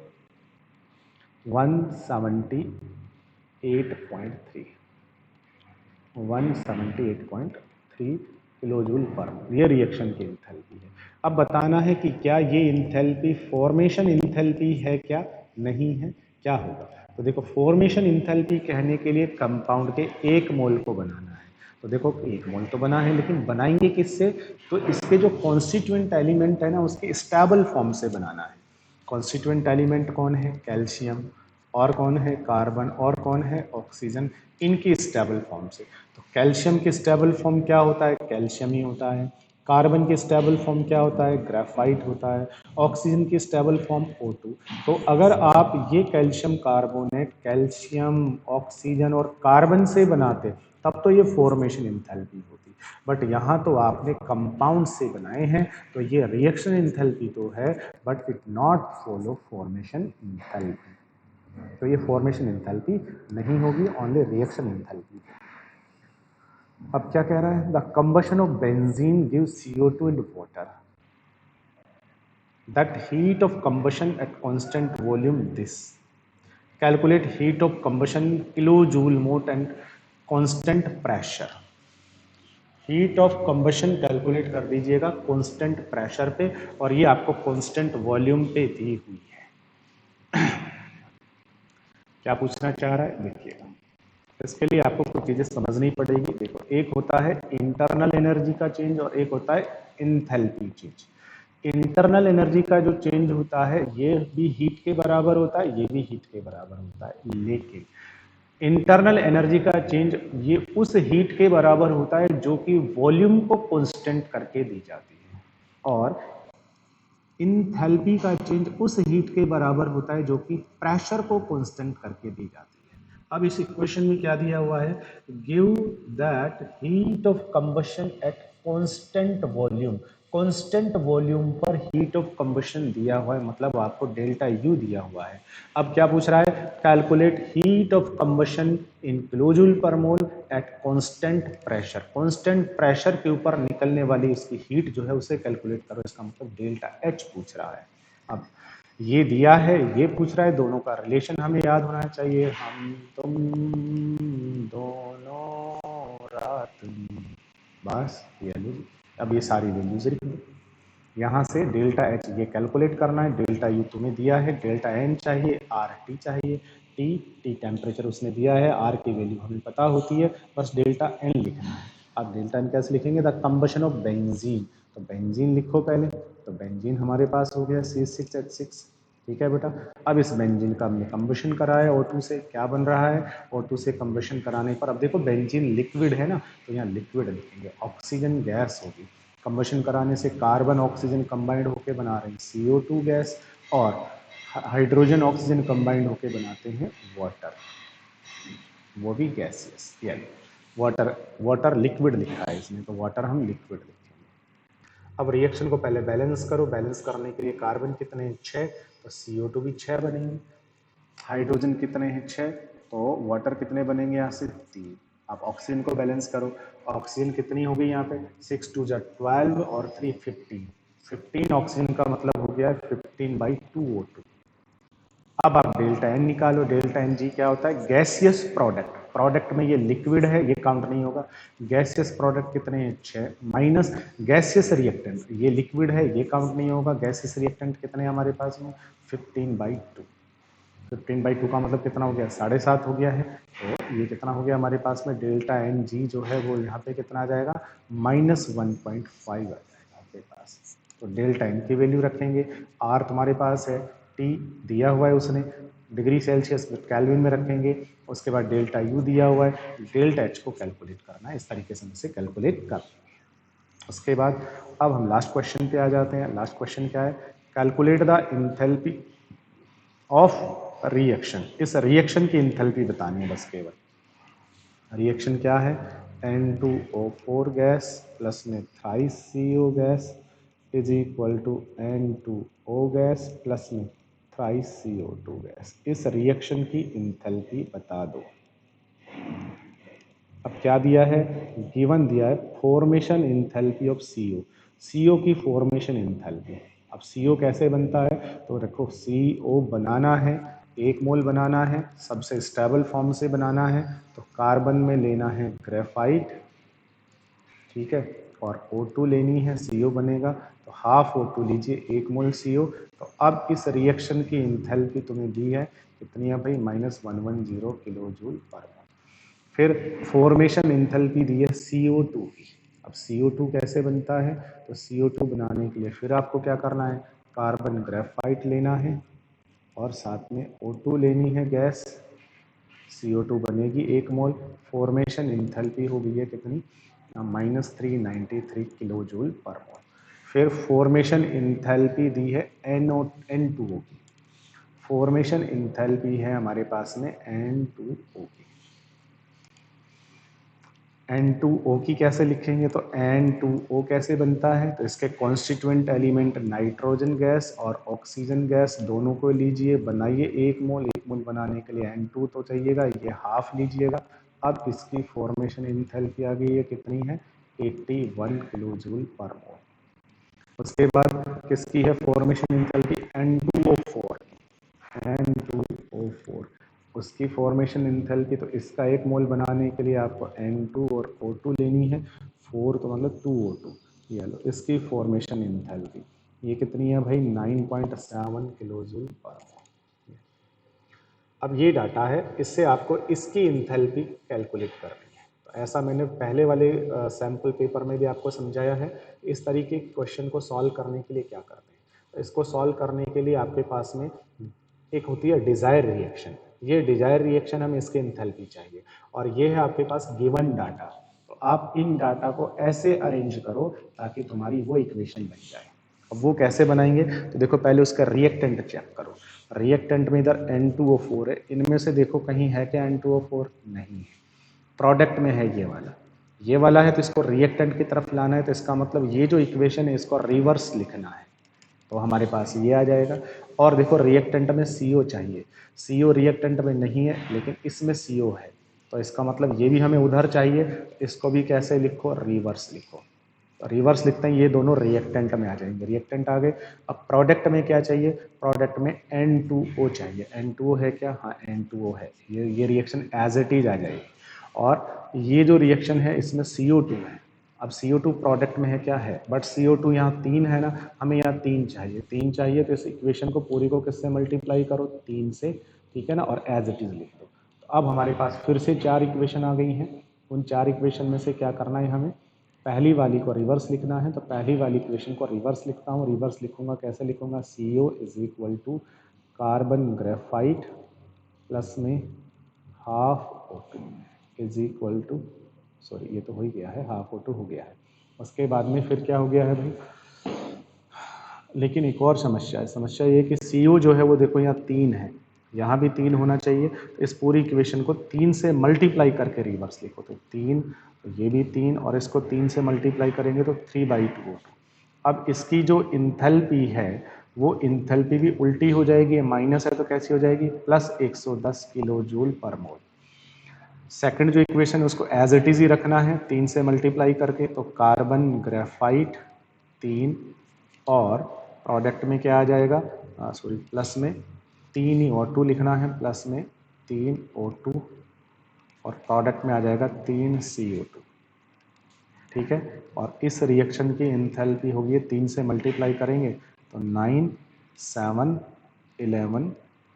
178.3 किलो जूल पर मोल, ये रिएक्शन की इंथैल्पी है। अब बताना है कि क्या ये इंथैल्पी फॉर्मेशन इंथैल्पी है क्या, नहीं है, क्या होगा। तो देखो फॉर्मेशन इंथैल्पी कहने के लिए कंपाउंड के 1 मोल को बनाना है, तो देखो 1 मोल तो बना है, लेकिन बनाएंगे किससे, तो इसके जो कॉन्स्टिट्यूएंट एलिमेंट है ना उसके स्टेबल फॉर्म से बनाना है। कॉन्स्टिट्यूएंट एलिमेंट कौन है, कैल्शियम, और कौन है, कार्बन, और कौन है, ऑक्सीजन, इनकी स्टेबल फॉर्म से। तो कैल्शियम की स्टेबल फॉर्म क्या होता है, कैल्शियम ही होता है। कार्बन की स्टेबल फॉर्म क्या होता है, ग्रेफाइट होता है। ऑक्सीजन की स्टेबल फॉर्म O2। तो अगर आप ये कैल्शियम कार्बोनेट कैल्शियम ऑक्सीजन और कार्बन से बनाते तब तो ये फॉर्मेशन इंथैल्पी होती, बट यहाँ तो आपने कंपाउंड से बनाए हैं, तो ये रिएक्शन इंथैल्पी तो है, but it not follow formation enthalpy. तो ये फॉर्मेशन इंथैल्पी नहीं होगी, ओनली रिएक्शन इंथैल्पी। अब क्या कह रहा है, the combustion of benzene gives CO2 and water, that heat of combustion at constant volume this, calculate heat of combustion kilo joule mol and constant pressure. Heat of combustion calculate कर दीजिएगा constant pressure पे, और ये आपको constant volume पे दी हुई है। क्या पूछना चाह रहा है, देखिएगा इसके लिए आपको कुछ चीजें समझनी पड़ेगी। देखो एक होता है इंटरनल एनर्जी का चेंज और एक होता है इंथैल्पी चेंज। इंटरनल एनर्जी का जो चेंज होता है ये भी हीट के बराबर होता है, ये भी हीट के बराबर होता है, लेकिन इंटरनल एनर्जी का चेंज ये उस हीट के बराबर होता है जो कि वॉल्यूम को कांस्टेंट करके दी जाती है, और इंथैल्पी का चेंज उस हीट के बराबर होता है जो कि प्रेशर को कांस्टेंट करके दी जाती है। अब इस इक्वेशन में क्या दिया हुआ है, give that heat of combustion at constant volume, constant volume पर हीट ऑफ कंबशन दिया हुआ है, मतलब आपको डेल्टा यू दिया हुआ है। अब क्या पूछ रहा है, calculate heat of combustion in kilojoule per mole at constant pressure. Constant pressure के ऊपर निकलने वाली उसकी हीट जो है उसे कैलकुलेट करो, इसका मतलब डेल्टा एच पूछ रहा है। अब ये दिया है, ये पूछ रहा है, दोनों का रिलेशन हमें याद होना चाहिए। हम तुम दोनों रात में, बस ये लो। अब ये सारी वैल्यूज लिख दो। यहाँ से डेल्टा एच ये कैलकुलेट करना है, डेल्टा यू तुम्हें दिया है, डेल्टा एन चाहिए, आर टी चाहिए, टी टेम्परेचर उसने दिया है, आर की वैल्यू हमें पता होती है, बस डेल्टा एन लिखना है। अब डेल्टा एन कैसे लिखेंगे, द कंबशन ऑफ बेंजीन, तो बेंजीन लिखो पहले, तो बेंजीन हमारे पास हो गया C6H6, ठीक है बेटा। अब इस बेंजीन का हमने कंबशन करा है O2 से, क्या बन रहा है, O2 से कंबशन कराने पर, अब देखो बेंजीन लिक्विड है ना, तो यहाँ लिक्विड लिखेंगे, ऑक्सीजन गैस होगी, कंबशन कराने से कार्बन ऑक्सीजन कंबाइंड होकर बना रहे हैं CO2 गैस, और हाइड्रोजन ऑक्सीजन कंबाइंड होकर बनाते हैं वाटर, वो भी गैसियस, यानी वाटर, वाटर लिक्विड लिखा है इसमें, तो वाटर हम लिक्विड लिखेंगे। अब रिएक्शन को पहले बैलेंस करो, बैलेंस करने के लिए कार्बन कितने हैं 6, तो CO2 भी 6 बनेंगे, हाइड्रोजन कितने हैं 6, तो वाटर कितने बनेंगे यहाँ से 3। अब ऑक्सीजन को बैलेंस करो, ऑक्सीजन कितनी होगी यहाँ पे 6 2 जा 12 और 3 15, 15 ऑक्सीजन का मतलब हो गया 15/2 O2। अब आप डेल्टा एन निकालो, डेल्टा एन जी क्या होता है, गैसियस प्रोडक्ट, प्रोडक्ट में ये लिक्विड है, ये काउंट नहीं होगा, गैसियस प्रोडक्ट कितने हैं 6, माइनस गैसियस रिएक्टेंट, ये लिक्विड है, ये काउंट नहीं होगा, गैसियस रिएक्टेंट कितने हैं हमारे पास में 15/2, 15/2 का मतलब कितना हो गया 7.5 हो गया है, तो ये कितना हो गया हमारे पास में डेल्टा एन जी जो है वो यहाँ पे कितना आ जाएगा -1.5 आ जाएगा आपके पास। तो डेल्टा एन की वैल्यू रखेंगे, आर तुम्हारे पास है, टी दिया हुआ है उसने डिग्री सेल्सियस केल्विन में रखेंगे, उसके बाद डेल्टा यू दिया हुआ है, डेल्टा एच को कैलकुलेट करना है, इस तरीके से इसे कैलकुलेट कर। उसके बाद अब हम लास्ट क्वेश्चन पे आ जाते हैं। लास्ट क्वेश्चन क्या है, calculate the enthalpy of reaction, इस रिएक्शन की इंथैल्पी बतानी है बस केवल। रिएक्शन क्या है, N2O4 गैस प्लस में thrice CO gas is equal to N2O gas plus में थ्राइस CO2 गैस। इस रिएक्शन की इंथैल्पी बता दो। अब क्या दिया है, गिवन दिया है formation enthalpy of CO, CO की फॉर्मेशन इंथैल्पी। अब CO कैसे बनता है, तो देखो CO बनाना है, 1 मोल बनाना है, सबसे स्टेबल फॉर्म से बनाना है, तो कार्बन में लेना है ग्रेफाइट, ठीक है, और O2 लेनी है, CO बनेगा, तो हाफ O2 लीजिए, 1 मोल CO। तो अब इस रिएक्शन की इंथैल्पी तुम्हें दी है कितनी है भाई, -110 किलो जूल पर मोल। फिर फॉर्मेशन इंथैल्पी दी है CO2 की। अब CO2 कैसे बनता है, तो CO2 बनाने के लिए फिर आपको क्या करना है, कार्बन ग्रेफाइट लेना है और साथ में O2 लेनी है गैस, CO2 बनेगी 1 मोल, फॉर्मेशन इंथैल्पी हो गई है कितनी -393 किलो जूल पर मोल। फिर फॉर्मेशन इंथैल्पी दी है N2O की, फॉर्मेशन इंथैल्पी है हमारे पास में N2O की। N2O की कैसे लिखेंगे, तो N2O कैसे बनता है, तो इसके कॉन्स्टिट्यूएंट एलिमेंट नाइट्रोजन गैस और ऑक्सीजन गैस दोनों को लीजिए, बनाइए 1 मोल, 1 मोल बनाने के लिए N2 तो चाहिएगा, ये हाफ लीजिएगा। अब इसकी फॉर्मेशन इंथैल्पी आ गई है कितनी है 81 किलो जूल पर मोल। उसके बाद किसकी है फॉर्मेशन इंथैल्पी N2O4, N2O4 उसकी फॉर्मेशन इंथैल्पी, तो इसका 1 मोल बनाने के लिए आपको N2 और O2 लेनी है, 4 तो मतलब 2O2, ये लो इसकी फॉर्मेशन इंथैल्पी, ये कितनी है भाई 9.7 किलो जूल पर मोल। अब ये डाटा है, इससे आपको इसकी इंथैल्पी कैलकुलेट करनी है। तो ऐसा मैंने पहले वाले सैम्पल पेपर में भी आपको समझाया है। इस तरीके के क्वेश्चन को सॉल्व करने के लिए क्या करते हैं, तो इसको सॉल्व करने के लिए आपके पास में एक होती है डिजायर रिएक्शन, ये डिजायर रिएक्शन हमें इसके इंथैल्पी चाहिए, और ये है आपके पास गिवन डाटा। तो आप इन डाटा को ऐसे अरेंज करो ताकि तुम्हारी वो इक्वेशन बन जाए। अब वो कैसे बनाएंगे, तो देखो पहले उसका रिएक्टेंट चेक करो, रिएक्टेंट में इधर N2O4 है, इनमें से देखो कहीं है क्या N2O4, नहीं है, प्रोडक्ट में है ये वाला, ये वाला है तो इसको रिएक्टेंट की तरफ लाना है, तो इसका मतलब ये जो इक्वेशन है इसको रिवर्स लिखना है, तो हमारे पास ये आ जाएगा। और देखो रिएक्टेंट में CO चाहिए, CO रिएक्टेंट में नहीं है लेकिन इसमें CO है, तो इसका मतलब ये भी हमें उधर चाहिए, इसको भी कैसे लिखो, रिवर्स लिखो। तो रिवर्स लिखते हैं, ये दोनों रिएक्टेंट में आ जाएंगे, रिएक्टेंट आ गए। अब प्रोडक्ट में क्या चाहिए, प्रोडक्ट में N2O चाहिए, N2O है क्या, हाँ N2O है, ये रिएक्शन एज इट इज आ जाएगी। और ये जो रिएक्शन है इसमें CO2 है, अब CO2 प्रोडक्ट में है क्या है, बट CO2 यहाँ 3 है ना, हमें यहाँ 3 चाहिए, 3 चाहिए तो इस इक्वेशन को पूरी को किससे मल्टीप्लाई करो, 3 से, ठीक है ना, और एज इट इज लिख दो। तो अब हमारे पास फिर से 4 इक्वेशन आ गई हैं, उन 4 इक्वेशन में से क्या करना है हमें, पहली वाली को रिवर्स लिखना है, तो पहली वाली इक्वेशन को रिवर्स लिखता हूँ, रिवर्स लिखूंगा कैसे लिखूंगा, CO is equal to carbon graphite plus में half O2 is equal to, sorry ये तो हो ही गया है, हाफ O2 हो गया है। उसके बाद में फिर क्या हो गया है भाई, लेकिन एक और समस्या है, समस्या ये कि CO जो है वो देखो यहाँ 3 है, यहाँ भी 3 होना चाहिए, तो इस पूरी इक्वेशन को 3 से मल्टीप्लाई करके रिवर्स लिखो, तो 3, तो ये भी 3 और इसको 3 से मल्टीप्लाई करेंगे तो 3/2 O2। अब इसकी जो इंथैल्पी है वो इंथैल्पी भी उल्टी हो जाएगी, माइनस है तो कैसी हो जाएगी, प्लस 110 किलो जूल पर मोल। सेकंड जो इक्वेशन है उसको एज इट इज ही रखना है, 3 से मल्टीप्लाई करके, तो कार्बन ग्रेफाइट 3 और प्रोडक्ट में क्या आ जाएगा, सॉरी प्लस में 3 ही O2 लिखना है, प्लस में 3 O2 और प्रोडक्ट में आ जाएगा 3 CO2, ठीक है। और इस रिएक्शन की इंथैल्पी होगी 3 से मल्टीप्लाई करेंगे तो 9 7 11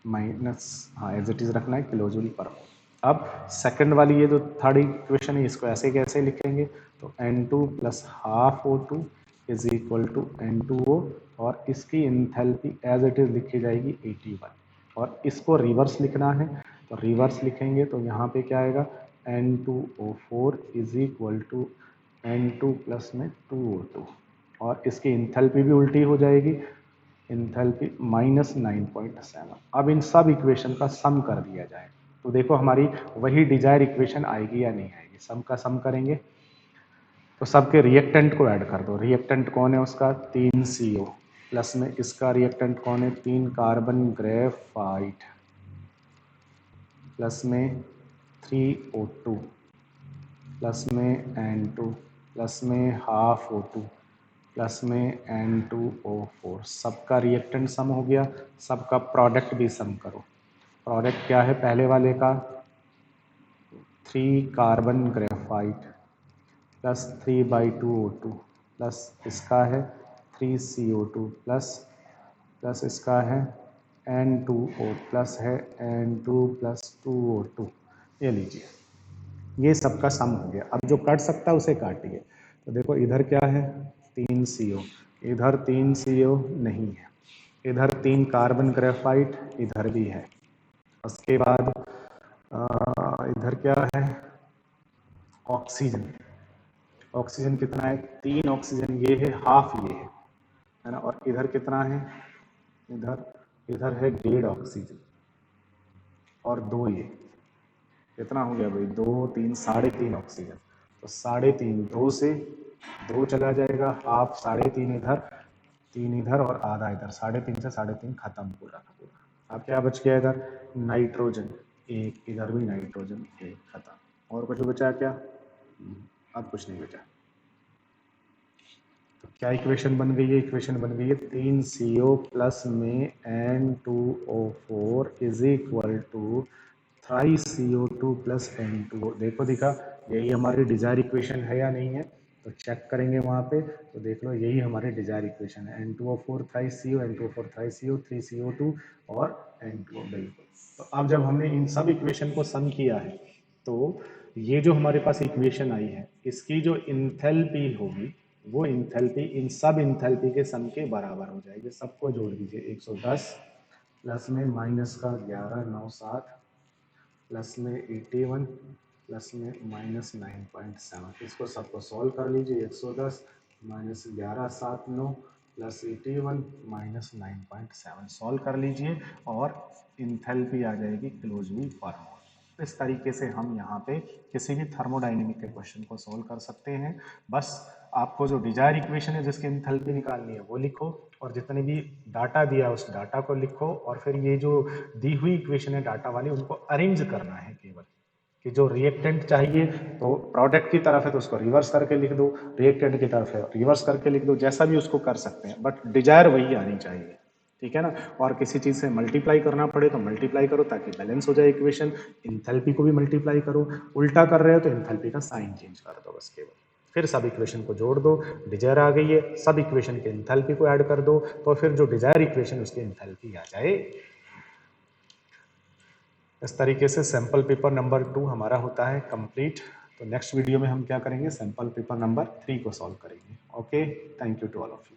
माइनस, हाँ एज इट इज रखना है, किलो जूल पर मोल। अब सेकंड वाली ये जो थर्ड इक्वेशन है इसको ऐसे कैसे लिखेंगे, तो N2 plus half O2 is equal to N2O और इसकी इंथैल्पी एज इट इज लिखी जाएगी 81, और इसको रिवर्स लिखना है, तो रिवर्स लिखेंगे तो यहाँ पे क्या आएगा, N2O4 is equal to N2 plus में 2O2 और इसकी इंथैल्पी भी उल्टी हो जाएगी, इंथैल्पी माइनस 9.7। अब इन सब इक्वेशन का सम कर दिया जाए तो देखो हमारी वही डिजायर इक्वेशन आएगी या नहीं आएगी, सम का सम करेंगे तो सबके रिएक्टेंट को ऐड कर दो, रिएक्टेंट कौन है उसका, 3 CO प्लस में इसका रिएक्टेंट कौन है, 3 कार्बन ग्रेफाइट प्लस में 3O2 प्लस में N2 प्लस में हाफ O2 प्लस में N2O4, सबका रिएक्टेंट सम हो गया, सबका प्रोडक्ट भी सम करो। प्रोडक्ट क्या है पहले वाले का, 3 carbon graphite plus 3/2O2 plus इसका है 3CO2 प्लस प्लस इसका है N2O प्लस है N2 प्लस 2O2, ये लीजिए, ये सबका सम हो गया। अब जो कट सकता है उसे काटिए, तो देखो इधर क्या है, 3 CO, इधर 3 CO नहीं है, इधर 3 कार्बन ग्रेफाइट इधर भी है, उसके बाद इधर क्या है, ऑक्सीजन, ऑक्सीजन कितना है, 3 ऑक्सीजन ये है, हाफ ये है ना, और इधर कितना है, इधर इधर है 1.5 ऑक्सीजन और 2 ये, कितना हो गया भाई, 2 3 3.5 ऑक्सीजन, तो 3.5 2 से 2 चला जाएगा, हाफ 3.5 इधर 3 इधर और आधा इधर, 3.5 से 3.5 खत्म पूरा का पूरा। अब क्या बच गया इधर, नाइट्रोजन 1, इधर भी नाइट्रोजन 1, खत्म। और कुछ बचा क्या, अब कुछ नहीं बचा। तो क्या इक्वेशन बन गई है, इक्वेशन बन गई है 3 CO प्लस में N2O4 is equal to 3 CO2 plus N2O। देखो दिखा, यही हमारी डिजायर इक्वेशन है या नहीं है, तो चेक करेंगे वहाँ पे, तो देख लो यही हमारी डिजायर इक्वेशन है, N2O4 3 CO, N2O4 3 CO, 3 CO2 और N2O, बिल्कुल। तो अब जब हमने इन सब इक्वेशन को सम किया है तो ये जो हमारे पास इक्वेशन आई है इसकी जो इंथैल्पी होगी वो इंथैल्पी इन सब इंथैल्पी के सम के बराबर हो जाएगी। सबको जोड़ दीजिए, 110 प्लस में माइनस का 11 9 7 प्लस में 81 प्लस में माइनस 9.7, इसको सबको सॉल्व कर लीजिए। 110 माइनस 11 7 9 प्लस 81 माइनस 9.7 सॉल्व कर लीजिए और इंथैल्पी आ जाएगी किलो जूल पर मोल। इस तरीके से हम यहाँ पे किसी भी थर्मोडायनेमिक के क्वेश्चन को सोल्व कर सकते हैं। बस आपको जो डिजायर इक्वेशन है जिसकी एंथैल्पी निकालनी है वो लिखो, और जितने भी डाटा दिया है उस डाटा को लिखो, और फिर ये जो दी हुई इक्वेशन है डाटा वाली उनको अरेंज करना है केवल, कि जो रिएक्टेंट चाहिए तो प्रोडक्ट की तरफ है तो उसको रिवर्स करके लिख दो, रिएक्टेंट की तरफ है रिवर्स करके लिख दो, जैसा भी उसको कर सकते हैं, बट डिजायर वही आनी चाहिए, ठीक है ना। और किसी चीज से मल्टीप्लाई करना पड़े तो मल्टीप्लाई करो ताकि बैलेंस हो जाए इक्वेशन। इंथैल्पी को भी मल्टीप्लाई करो, उल्टा कर रहे हो तो इंथैल्पी का साइन चेंज कर दो बस केवल, फिर सब इक्वेशन को जोड़ दो, डिजायर आ गई है, सब इक्वेशन के इंथैल्पी को ऐड कर दो, तो फिर जो डिजायर इक्वेशन उसकी इंथैल्पी आ जाए। इस तरीके से सैंपल पेपर नंबर 2 हमारा होता है कंप्लीट। तो नेक्स्ट वीडियो में हम क्या करेंगे, सैंपल पेपर नंबर 3 को सॉल्व करेंगे। Okay, thank you to all of you.